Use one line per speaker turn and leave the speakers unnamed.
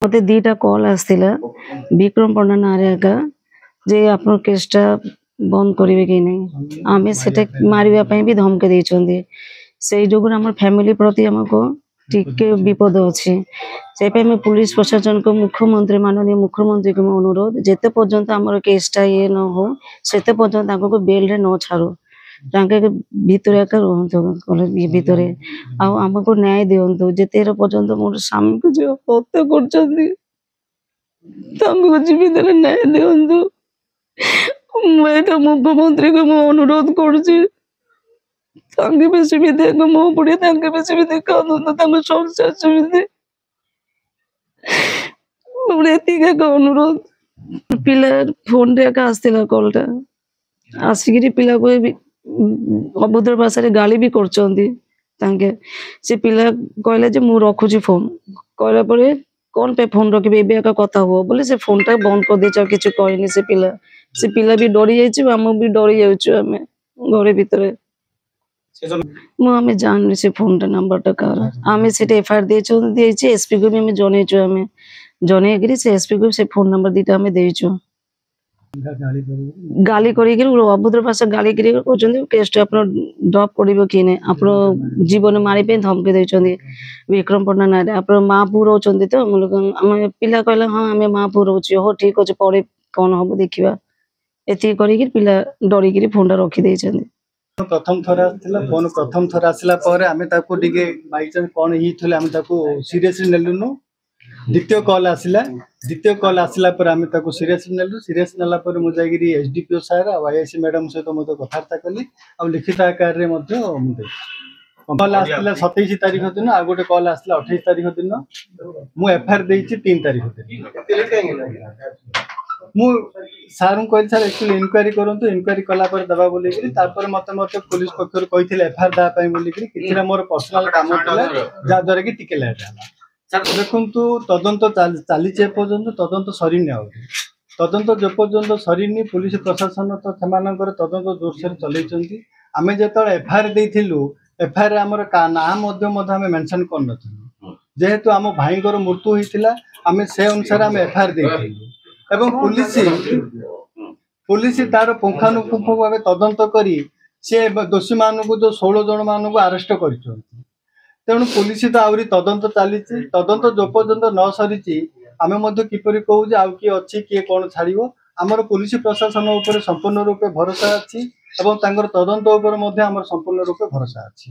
मते दीटा कॉल आसथिला विक्रम पंडा नारे जे आपन केसटा बंद करिवे कि नहीं आमे सेटा मारिबा पई भी धमके दैछन्ती सेई जोगुर हमर फैमिली प्रति हमको टिके विपद अछि से पे में पुलिस प्रशासन को मुख्यमंत्री माननीय मुख्यमंत्री को अनुरोध जेते पर्यंत हमर केसटा ये न हो सेते पर्यंत ताको बेल रे न छाड़ो तांके भितरे का रहंतो कॉलेज भितरे आ हमको न्याय दियंतो जेते पर्यंत मोर स्वामी को जे हत्या करछन्ती तांको जीवित रे न्याय दियंतो मैं तो मुख्यमंत्री को अनुरोध करछि तांके बेसी भी देखो मो पड़े तांके बेसी भी देखो तो तांको संसार सुविधे मोरे तिका को अनुरोध पिला फोन रे का आस्तिला कॉलटा आसिगिरी पिला को अभद्र भाषा रे गाली भी करछन्ती तांके से पिला कहले जे मु रखुची फोन कहला परे कोन पे फोन रखबे एबे का कथा हो बोले से फोन टा बंद कर दे किछ कहनी से पिला भी डरी जाइछि हम भी डरी जाउछु हमें घरे भीतर मु हमें जान से फोन टा नंबर टा कार हमें से एफआईआर देछि एसपी को भी हमें जनेछु हमें जने गिरी से एसपी को से फोन नंबर दीटा हमें देछु गाली करी अभद्र भाषा गाली करी कहछन्ती केस अपन ड्रॉप करिवो कि नै अपन जीवन मारी पे धमकी दैछन्ती विक्रम पंडा नारे अपन मां पु रहछन्ती तो हम पिला कहला हां हमें मां पु रहछि हो ठीक अछि परे कोन हबो देखिबा एती करी कि पिला डरी गिरी फोन रखी दैछन्ती
प्रथम थरा आसला फोन प्रथम थरा आसला परे आमे ताको डिगे बाई चांस कोन ही थले आमे ताको सीरियसली नेलुनो द्वितीय कॉल आसला पर आमे ताको सीरियसली नेलु सीरियस नेला पर मु जागिरी एसडीपीओ सर आ आईएससी मैडम से तो मते कथार्ता कली आ लिखित आकार रे मध्ये मु दे कॉल आसला 27 तारिख दिन आ गोटे कॉल आसला 28 तारिख दिन मु एफआईआर देछि 3 तारिख दिन मु सारू कहल सर एक्चुअली इंक्वायरी करंतु इंक्वायरी कला पर दबा बोली कि तापर मते पुलिस पक्षर कहिथिले एफआईआर दा पई बोली कि किछरा मोर पर्सनल काम थिला जा द्वारा कि टिके लेट हला देखु तदंत चली पर्यंत तदंत सरीनी तदंत जो पर्यंत सरीनी पुलिस प्रशासन तो तदंत जोरसोर चलती आम जो एफआईआर देलु एफआईआर आमर ना मेंशन कर जेहेतु आम भाई मृत्यु होता आम से अनुसार आम एफआईआर देलु पुलिस तार पुंखानुपुंख भाव तदंत करी से दोषी मान जो 16 जन मान अरेस्ट कर तेणु पुलिस तो आहरी तदंत चली तदंत जो पर्यंत न सरी आम किपरि कहू आउ किए अच्छी किए कौन छाड़ आमर पुलिस प्रशासन संपूर्ण रूपे भरोसा अच्छी तदंत संपूर्ण रूपे भरोसा अच्छी।